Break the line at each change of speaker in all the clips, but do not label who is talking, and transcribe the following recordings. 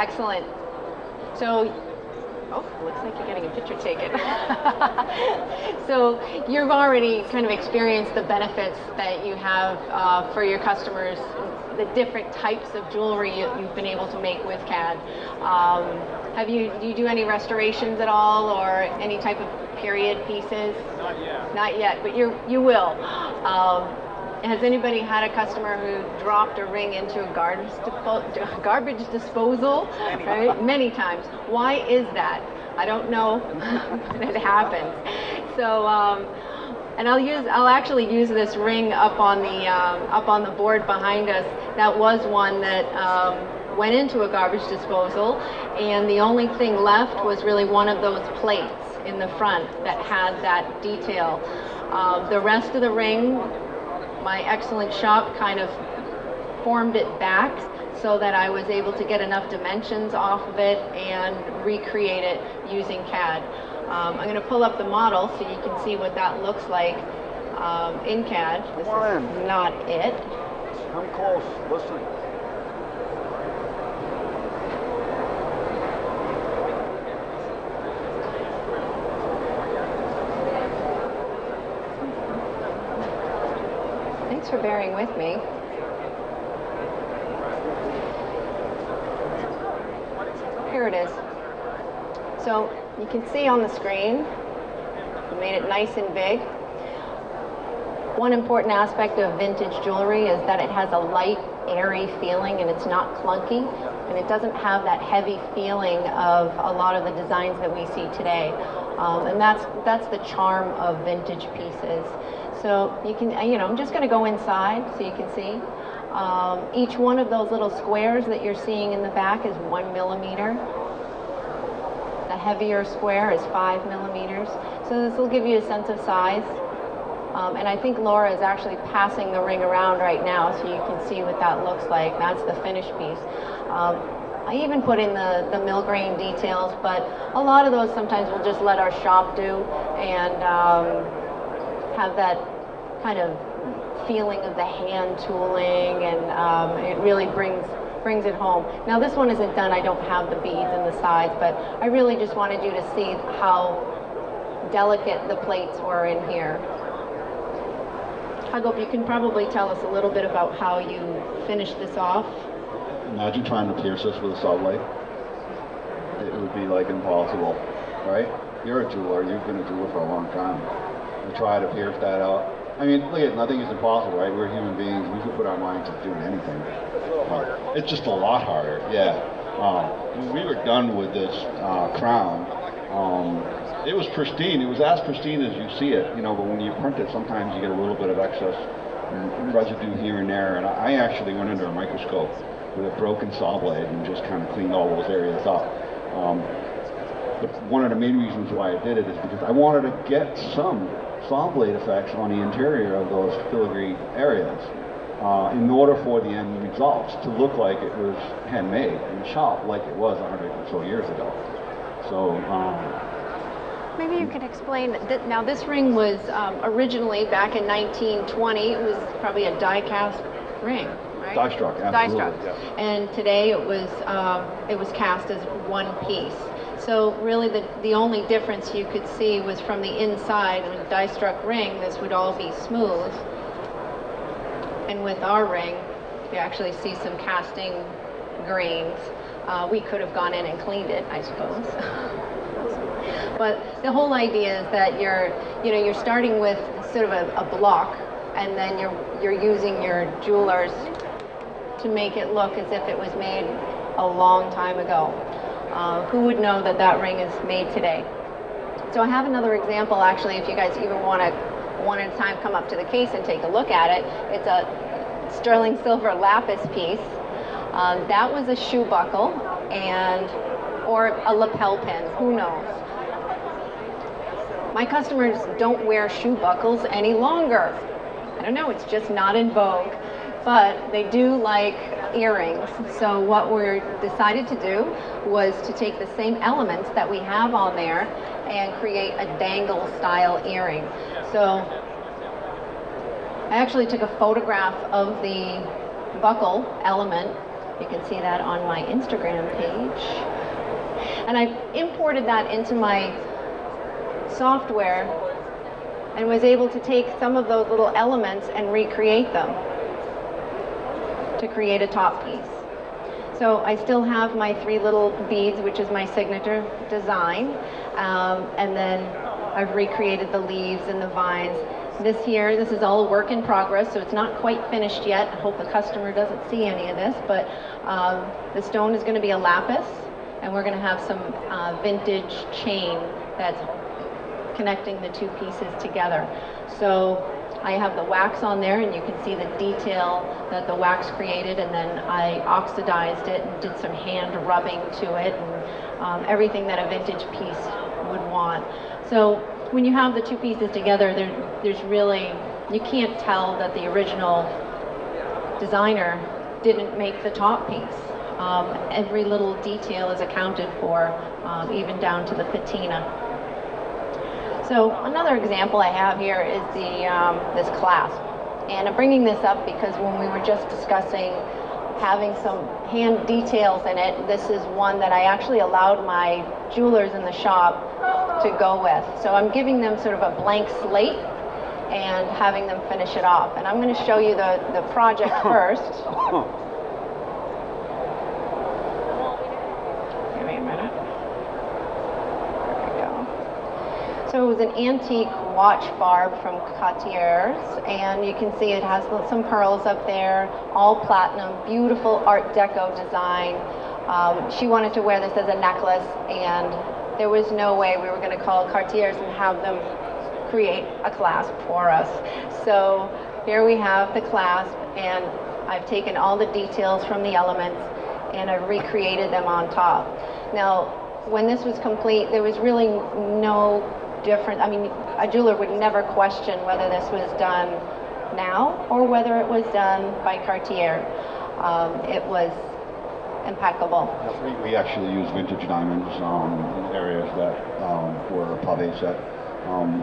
Excellent. So, oh, looks like you're getting a picture taken. So you've already kind of experienced the benefits that you have for your customers, the different types of jewelry you've been able to make with CAD. Do you do any restorations at all, or any type of period pieces?
Not yet.
Not yet, but you will. Has anybody had a customer who dropped a ring into a garbage disposal? Right? Many times. Why is that? I don't know, but it happens. So, and I'll actually use this ring up on the board behind us. That was one that went into a garbage disposal, and the only thing left was really one of those plates in the front that had that detail. The rest of the ring, my excellent shop kind of formed it back so that I was able to get enough dimensions off of it and recreate it using CAD. I'm going to pull up the model so you can see what that looks like in CAD. This is not it.
Come close, listen.
Thanks for bearing with me. Here it is. So you can see on the screen, we made it nice and big. One important aspect of vintage jewelry is that it has a light, airy feeling, and it's not clunky, and it doesn't have that heavy feeling of a lot of the designs that we see today. And that's the charm of vintage pieces. So you can, I'm just going to go inside so you can see. Each one of those little squares that you're seeing in the back is 1 millimeter. The heavier square is 5 millimeters. So this will give you a sense of size. And I think Laura is actually passing the ring around right now so you can see what that looks like. That's the finished piece. I even put in the mill grain details, but a lot of those sometimes we'll just let our shop do and have that kind of feeling of the hand tooling, and it really brings it home. Now this one isn't done, I don't have the beads and the sides, but I really just wanted you to see how delicate the plates were in here. Hagop, you can probably tell us a little bit about how you finished this off.
Imagine trying to pierce this with a saw blade. It would be like impossible, right? You're a jeweler, you've been a jeweler for a long time. To try to pierce that out. I mean, look at, nothing is impossible, right? We're human beings, we can put our minds to doing anything.
It's a little harder.
It's just a lot harder, yeah. When we were done with this crown, it was pristine. It was as pristine as you see it, but when you print it, sometimes you get a little bit of excess residue here and there. And I actually went under a microscope with a broken saw blade and just kind of cleaned all those areas up. But one of the main reasons why I did it is because I wanted to get some saw blade effects on the interior of those filigree areas in order for the end results to look like it was handmade and shop like it was 100 or so years ago. So
maybe you can explain that. Now this ring was originally back in 1920, it was probably a die cast ring, right?
Die struck, absolutely.
Die struck.
Yeah.
And today it was cast as one piece. So really the only difference you could see was from the inside. With a die struck ring, this would all be smooth. And with our ring, you actually see some casting grains. We could have gone in and cleaned it, I suppose. But the whole idea is that you're starting with sort of a block, and then you're using your jewelers to make it look as if it was made a long time ago. Who would know that that ring is made today? So I have another example, actually, if you guys even want to one at a time come up to the case and take a look at it. It's a sterling silver lapis piece. That was a shoe buckle or a lapel pin, who knows? My customers don't wear shoe buckles any longer. I don't know, it's just not in vogue, but they do like earrings. So what we decided to do was to take the same elements that we have on there and create a dangle style earring. So I actually took a photograph of the buckle element You can see that on my Instagram page. And I imported that into my software and was able to take some of those little elements and recreate them to create a top piece. So I still have my 3 little beads, which is my signature design, and then I've recreated the leaves and the vines. This is all a work in progress, so it's not quite finished yet. I hope the customer doesn't see any of this, but the stone is going to be a lapis, and we're going to have some vintage chain that's connecting the 2 pieces together. So I have the wax on there, and you can see the detail that the wax created, and then I oxidized it and did some hand rubbing to it, and everything that a vintage piece would want. So when you have the 2 pieces together, there's really, you can't tell that the original designer didn't make the top piece. Every little detail is accounted for, even down to the patina. So another example I have here is this clasp. And I'm bringing this up because when we were just discussing having some hand details in it, this is one that I actually allowed my jewelers in the shop to go with. So I'm giving them sort of a blank slate and having them finish it off. And I'm going to show you the project first. Give me a minute. There we go. So it was an antique watch barb from Cartier's, and you can see it has some pearls up there, all platinum, beautiful Art Deco design. She wanted to wear this as a necklace, and there was no way we were going to call Cartier's and have them create a clasp for us. So here we have the clasp, and I've taken all the details from the elements and I've recreated them on top. Now, when this was complete, there was really no difference. I mean, a jeweler would never question whether this was done now or whether it was done by Cartier. It was impeccable.
We actually use vintage diamonds in areas that were pave set.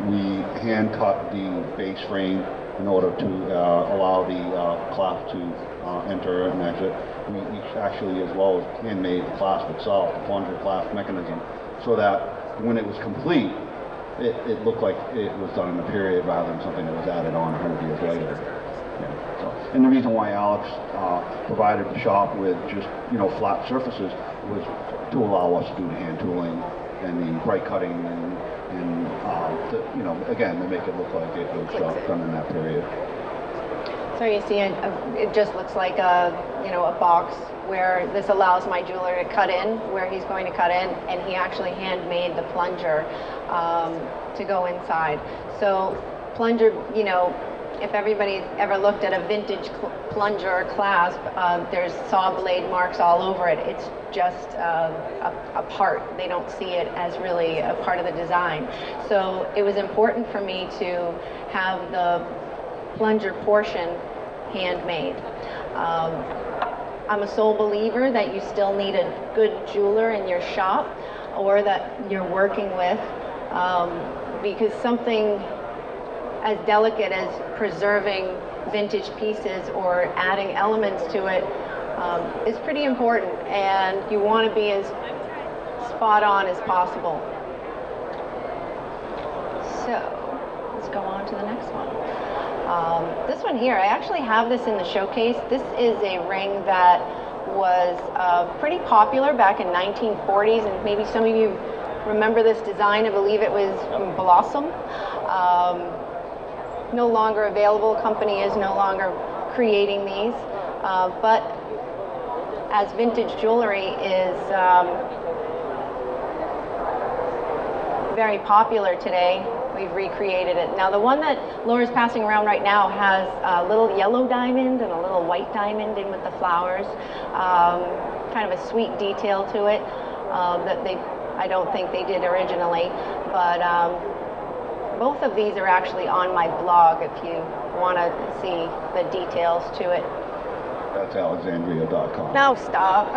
We hand cut the base frame in order to allow the clasp to enter and exit. We actually, as well as handmade the clasp itself, the plunger clasp mechanism, so that when it was complete, it looked like it was done in a period rather than something that was added on 100 years later. Yeah, so. And the reason why Alex provided the shop with just flat surfaces was to allow us to do the hand tooling and the bright cutting and again, to make it look like it was done in that period.
So you see, it just looks like a box where this allows my jeweler to cut in where he's going to cut in, and he actually handmade the plunger to go inside. So plunger, if everybody's ever looked at a vintage plunger or clasp, there's saw blade marks all over it. It's just a part. They don't see it as really a part of the design. So it was important for me to have the plunger portion handmade. I'm a sole believer that you still need a good jeweler in your shop or that you're working with, because something as delicate as preserving vintage pieces or adding elements to it is pretty important, and you want to be as spot on as possible. So let's go on to the next one. This one here, I actually have this in the showcase. This is a ring that was pretty popular back in 1940s, and maybe some of you remember this design. I believe it was Blossom. No longer available. Company is no longer creating these, but as vintage jewelry is very popular today, we've recreated it. Now the one that Laura's passing around right now has a little yellow diamond and a little white diamond in with the flowers, kind of a sweet detail to it that I don't think they did originally, but both of these are actually on my blog if you want to see the details to it.
That's Alexandria.com.
No, stop.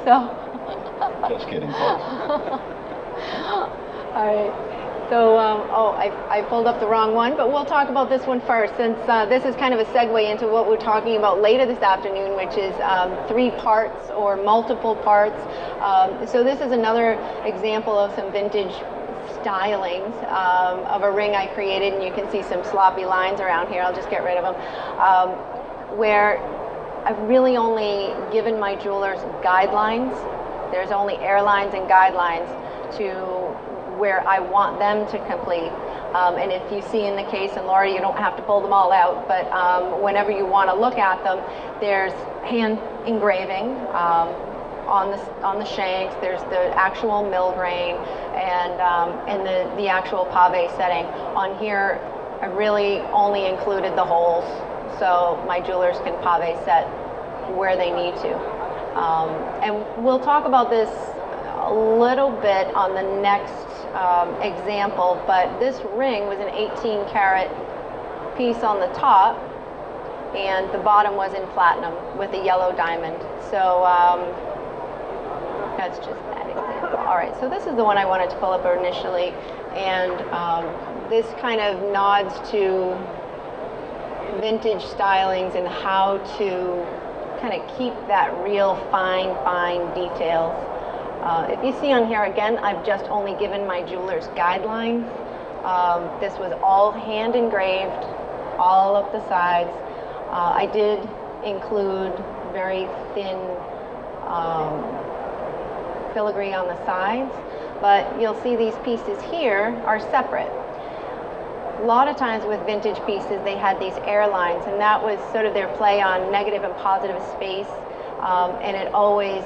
So.
Just kidding.
All right. So, oh, I pulled up the wrong one, but we'll talk about this one first, since this is kind of a segue into what we're talking about later this afternoon, which is 3 parts or multiple parts. So this is another example of some vintage stylings of a ring I created, and you can see some sloppy lines around here. I'll just get rid of them. Where I've really only given my jewelers guidelines. There's only airlines and guidelines to where I want them to complete. And if you see in the case, and Laura, you don't have to pull them all out, but whenever you want to look at them, there's hand engraving on the shanks, there's the actual mill grain, and the actual pave setting. On here, I really only included the holes, so my jewelers can pave set where they need to. And we'll talk about this a little bit on the next example, but this ring was an 18 karat piece on the top, and the bottom was in platinum with a yellow diamond. So that's just that example. All right, so this is the one I wanted to pull up initially, and this kind of nods to vintage stylings and how to kind of keep that real fine details. If you see on here, again, I've just only given my jewelers guidelines. This was all hand engraved, all up the sides. I did include very thin filigree on the sides, but you'll see these pieces here are separate. A lot of times with vintage pieces, they had these airlines, and that was sort of their play on negative and positive space, and it always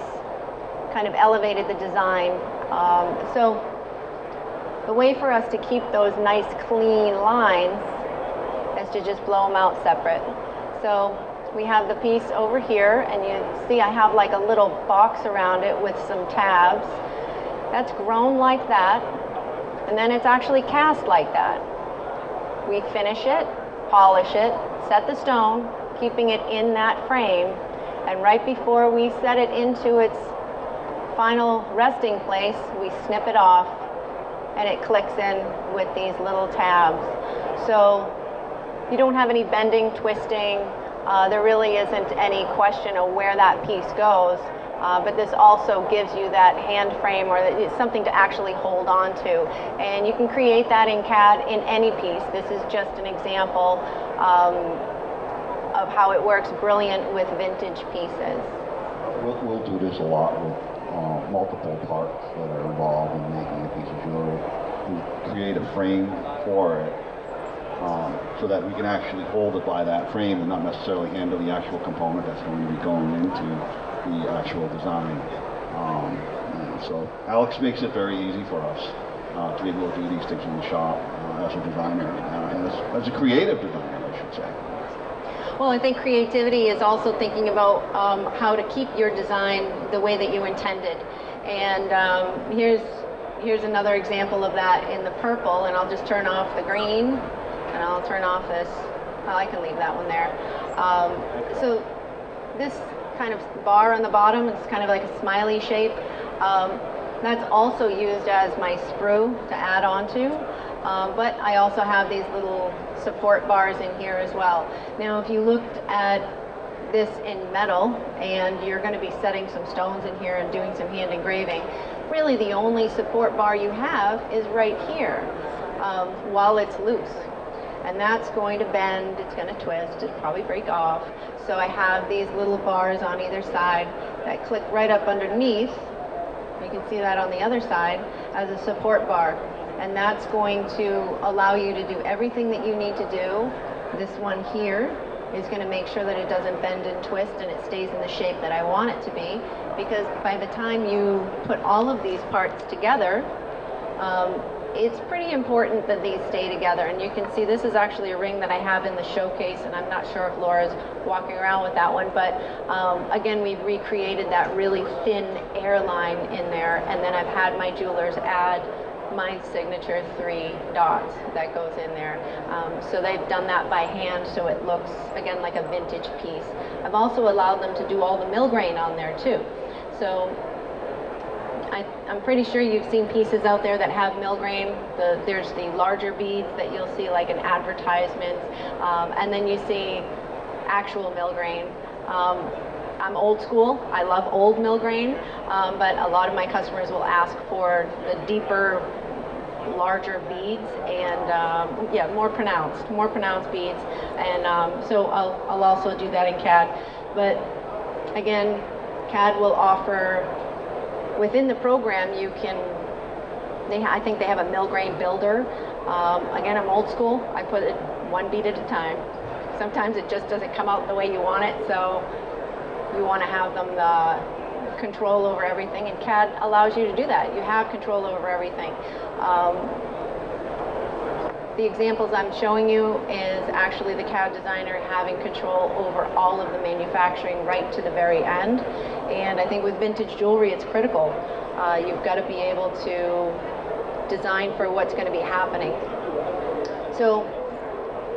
kind of elevated the design. So the way for us to keep those nice clean lines is to just blow them out separate. So we have the piece over here, and you see I have like a little box around it with some tabs. That's grown like that, and then it's actually cast like that. We finish it, polish it, set the stone, keeping it in that frame, and right before we set it into its final resting place, we snip it off, and it clicks in with these little tabs. So you don't have any bending, twisting. There really isn't any question of where that piece goes, but this also gives you that hand frame, or it's something to actually hold on to. And you can create that in CAD in any piece. This is just an example of how it works brilliant with vintage pieces.
We'll do this a lot with multiple parts that are involved in making a piece of jewelry. We create a frame for it so that we can actually hold it by that frame and not necessarily handle the actual component that's going to be going into the actual design. So Alex makes it very easy for us to be able to do these things in the shop as a designer, and as a creative designer, I should say.
Well, I think creativity is also thinking about how to keep your design the way that you intended. And here's another example of that in the purple, and I'll just turn off the green, and I'll turn off this. Well, I can leave that one there. So this kind of bar on the bottom, it's kind of like a smiley shape. That's also used as my sprue to add onto. But I also have these little support bars in here as well. Now, if you looked at this in metal, and you're going to be setting some stones in here and doing some hand engraving, really the only support bar you have is right here while it's loose. And that's going to bend, it's going to twist, it'll probably break off. So I have these little bars on either side that click right up underneath. You can see that on the other side as a support bar. And that's going to allow you to do everything that you need to do. This one here is going to make sure that it doesn't bend and twist, and it stays in the shape that I want it to be, because by the time you put all of these parts together, it's pretty important that these stay together. And you can see this is actually a ring that I have in the showcase, and I'm not sure if Laura's walking around with that one, but again, we've recreated that really thin airline in there, and then I've had my jewelers add my signature 3 dots that goes in there. So they've done that by hand, so it looks, again, like a vintage piece. I've also allowed them to do all the mill grain on there too. So I'm pretty sure you've seen pieces out there that have mill grain. There's the larger beads that you'll see like in advertisements, and then you see actual mill grain. I'm old school. I love old mill grain, but a lot of my customers will ask for the deeper, larger beads and yeah, more pronounced beads. And so I'll also do that in CAD. But again, CAD will offer, within the program, you can, I think they have a mill grain builder. Again, I'm old school. I put it one bead at a time. Sometimes it just doesn't come out the way you want it, so you want to have them control over everything, and CAD allows you to do that. You have control over everything. The examples I'm showing you is actually the CAD designer having control over all of the manufacturing right to the very end. And I think with vintage jewelry, it's critical. You've got to be able to design for what's going to be happening. So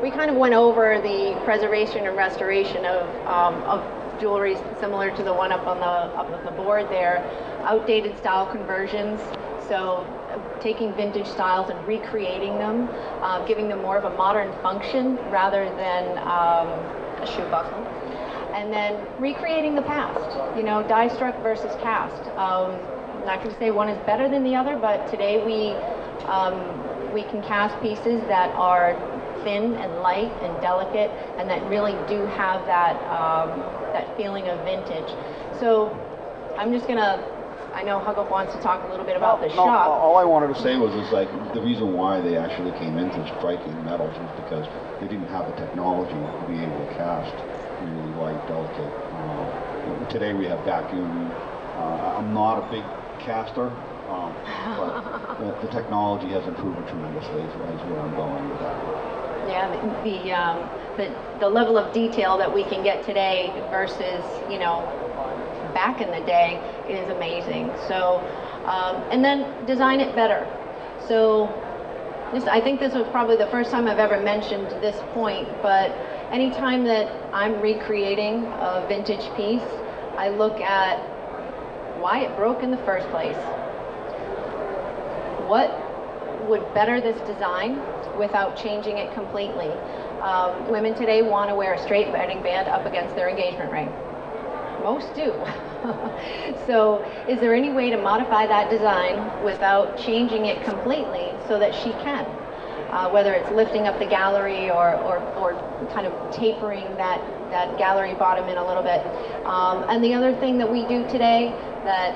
we kind of went over the preservation and restoration of jewelry similar to the one up on the board there. Outdated style conversions. So taking vintage styles and recreating them, giving them more of a modern function rather than a shoe buckle. And then recreating the past, you know, die struck versus cast. I'm not going to say one is better than the other, but today we can cast pieces that are thin and light and delicate, and that really do have that that feeling of vintage. So I'm just going to, I know Hagop wants to talk a little bit about the shop.
All I wanted to say was like the reason why they actually came into striking metals was because they didn't have the technology to be able to cast really light, delicate. Today we have vacuum. I'm not a big caster, but the technology has improved tremendously. Is where I'm going with that.
Yeah, the level of detail that we can get today versus, you know, back in the day is amazing. So, and then design it better. So, I think this was probably the first time I've ever mentioned this point, but anytime that I'm recreating a vintage piece, I look at why it broke in the first place. What would better this design without changing it completely? Women today want to wear a straight wedding band up against their engagement ring. Most do. So is there any way to modify that design without changing it completely so that she can? Whether it's lifting up the gallery or kind of tapering that gallery bottom in a little bit. And the other thing that we do today that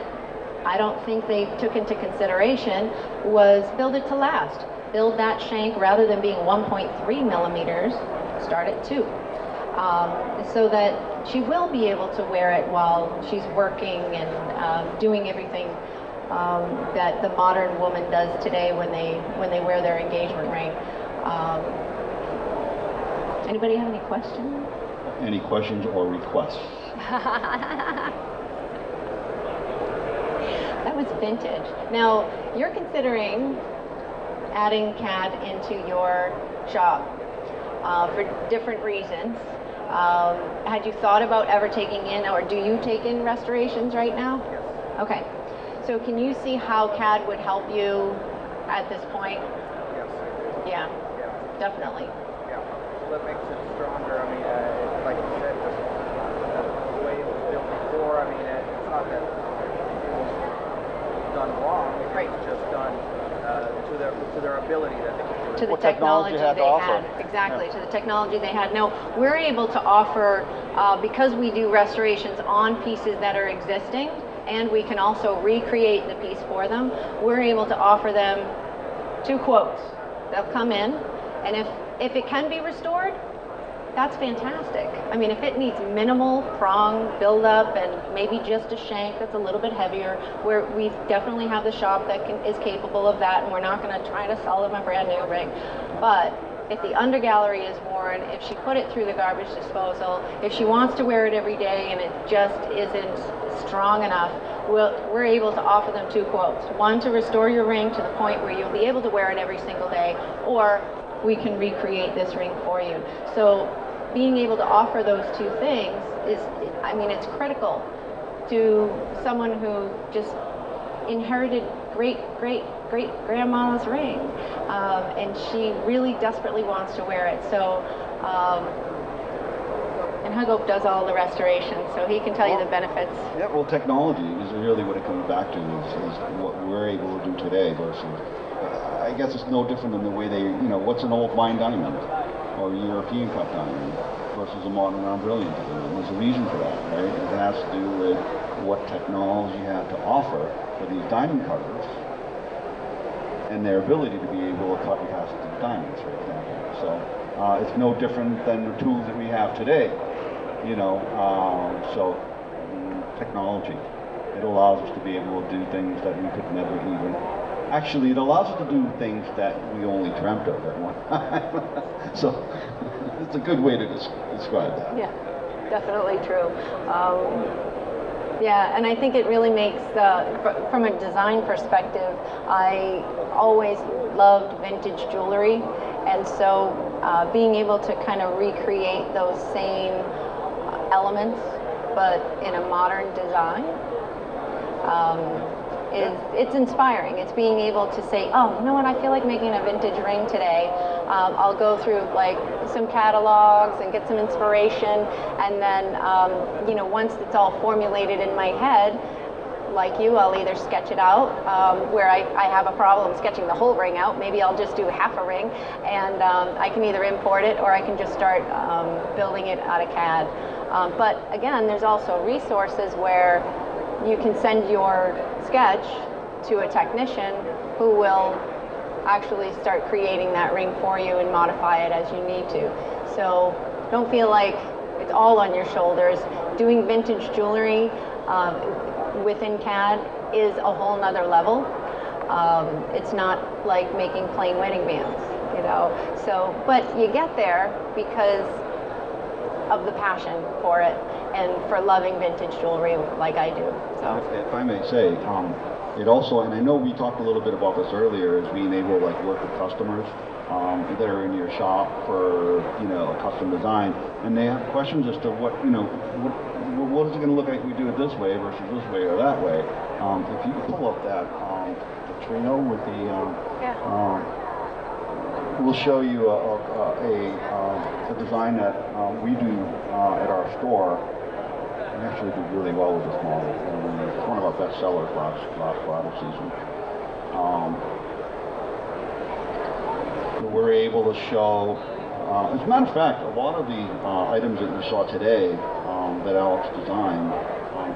I don't think they took into consideration was build it to last. Build that shank, rather than being 1.3 millimeters, start at 2. So that she will be able to wear it while she's working and doing everything that the modern woman does today when they wear their engagement ring. Anybody have any questions?
Any questions or requests?
That was vintage. Now, you're considering adding CAD into your shop for different reasons. Had you thought about ever taking in, or do you take in restorations right now?
Yes.
Okay. So can you see how CAD would help you at this point?
Yes.
Yeah.
Yeah.
Definitely.
Yeah. Well, that makes it stronger. I mean, like you said, just the way it was built before. I mean, it's not that it was done wrong.
Right.
It was just done to their ability that they could do it.
To the
What
technology
technology had to
they
offer.
had. Exactly,
Yeah.
to the technology they had. No, we're able to offer, because we do restorations on pieces that are existing, and we can also recreate the piece for them, we're able to offer them 2 quotes. They'll come in, and if it can be restored, that's fantastic. I mean, if it needs minimal prong buildup and maybe just a shank that's a little bit heavier, we definitely have the shop that is capable of that, and we're not going to try to sell them a brand new ring. But if the undergallery is worn, if she put it through the garbage disposal, if she wants to wear it every day and it just isn't strong enough, we're able to offer them 2 quotes. One, to restore your ring to the point where you'll be able to wear it every single day, or we can recreate this ring for you. So being able to offer those 2 things is, I mean, it's critical to someone who just inherited great grandma's ring, and she really desperately wants to wear it. So, and Hagop does all the restoration, so he can tell you the benefits.
Yeah, well, technology is really what it comes back to, is what we're able to do today versus, I guess it's no different than the way they, what's an old fine diamond or a European cut diamond versus a modern round brilliant diamond. There's a reason for that, right? It has to do with what technology had to offer for these diamond cutters and their ability to be able to cut and cast the diamonds, for example. So it's no different than the tools that we have today, technology. It allows us to be able to do things that we could never even. Actually, it allows us to do things that we only dreamt of at one time. So it's a good way to describe that.
Yeah, definitely true. Yeah, and I think it really makes, from a design perspective, I always loved vintage jewelry, and so being able to kind of recreate those same elements, but in a modern design, it's inspiring. It's being able to say, oh, you know what, I feel like making a vintage ring today. I'll go through like some catalogs and get some inspiration, and then once it's all formulated in my head, like you, I'll either sketch it out where I have a problem sketching the whole ring out. Maybe I'll just do half a ring, and I can either import it or I can just start building it out of CAD. But again, there's also resources where you can send your sketch to a technician who will actually start creating that ring for you and modify it as you need to. So don't feel like it's all on your shoulders. Doing vintage jewelry within CAD is a whole nother level. It's not like making plain wedding bands, So, but you get there because of the passion for it and for loving vintage jewelry like I do. So,
if I may say, it also, and I know we talked a little bit about this earlier, is being able to work with customers that are in your shop for a custom design, and they have questions as to what what is it going to look like if we do it this way versus this way or that way. If you pull up that Trino with the we'll show you a design that we do at our store. We actually do really well with this model. It's one of our best sellers last bridal season. We're able to show, as a matter of fact, a lot of the items that you saw today that Alex designed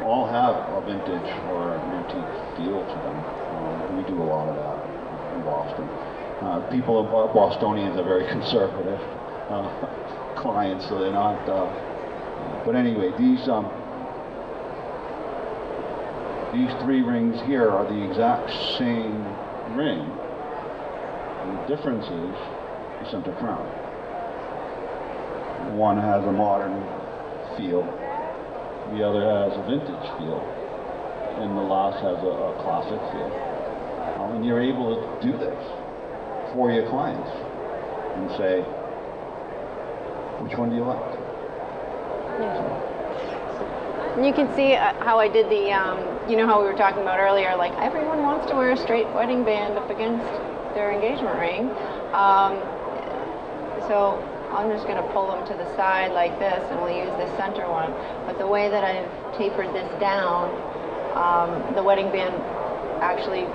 all have a vintage or an antique feel to them. We do a lot of that in Boston. People of Bostonians are very conservative clients, so they're not. But anyway, these three rings here are the exact same ring. And the difference is the center crown. One has a modern feel, the other has a vintage feel, and the last has a classic feel. And you're able to do this for your clients and say, which one do you like?
You can see how I did the, how we were talking about earlier, like everyone wants to wear a straight wedding band up against their engagement ring. So I'm just going to pull them to the side like this, and we'll use the center one. But the way that I've tapered this down, the wedding band actually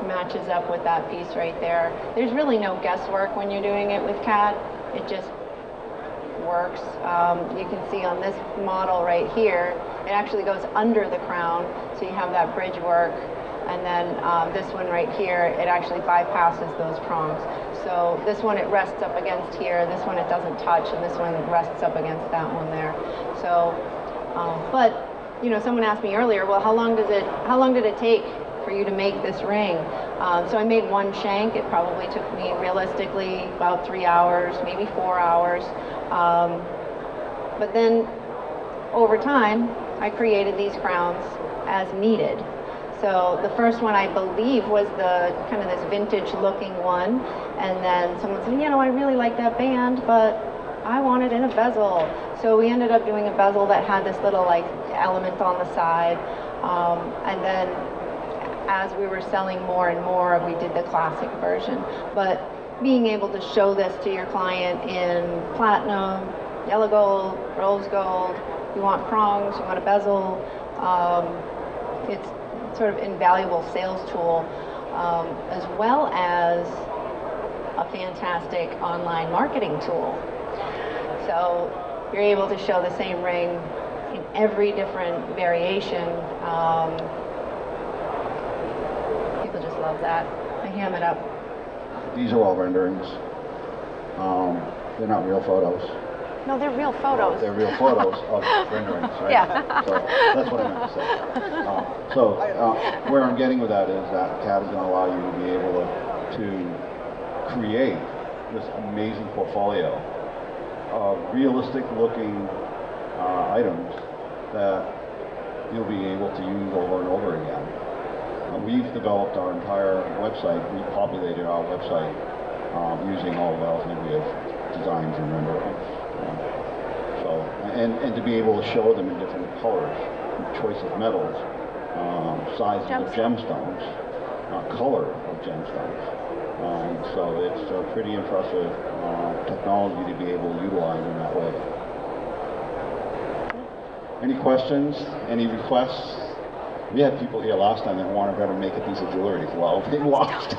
matches up with that piece right there. There's really no guesswork when you're doing it with CAD. It just works. You can see on this model right here, it actually goes under the crown, so you have that bridge work. And then this one right here, it actually bypasses those prongs. So this one, it rests up against here, this one it doesn't touch, and this one rests up against that one there. So, but someone asked me earlier, well, how long did it take for you to make this ring? So I made one shank. It probably took me realistically about 3 hours, maybe 4 hours. But then over time, I created these crowns as needed. So the first one, I believe, was the kind of this vintage looking one. And then someone said, I really like that band, but I want it in a bezel. So we ended up doing a bezel that had this little element on the side. And then as we were selling more and more, we did the classic version. But being able to show this to your client in platinum, yellow gold, rose gold, you want prongs, you want a bezel, it's sort of invaluable sales tool, as well as a fantastic online marketing tool. So you're able to show the same ring in every different variation. People just love that. I ham it up.
These are all renderings. They're not real photos.
No, they're real photos.
They're real photos of renderings, right?
Yeah.
So that's what I meant to say. Where I'm getting with that is that CAD is going to allow you to be able to create this amazing portfolio of realistic looking items that you'll be able to use over and over again. We've developed our entire website, we populated our website using all of Alexandria designs and renderings. And to be able to show them in different colors, choice of metals, sizes of gemstones, color of gemstones. So it's a pretty impressive technology to be able to utilize in that way. Any questions? Any requests? We had people here last time that wanted her to make a piece of jewelry. Well, they watched.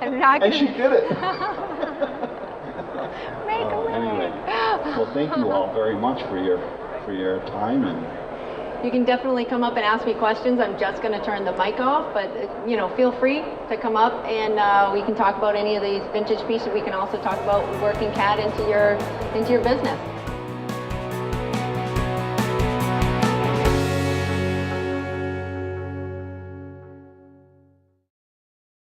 And she did it. Anyway, well, thank you all very much for your time. And
you can definitely come up and ask me questions. I'm just going to turn the mic off, but feel free to come up and we can talk about any of these vintage pieces. We can also talk about working CAD into your business.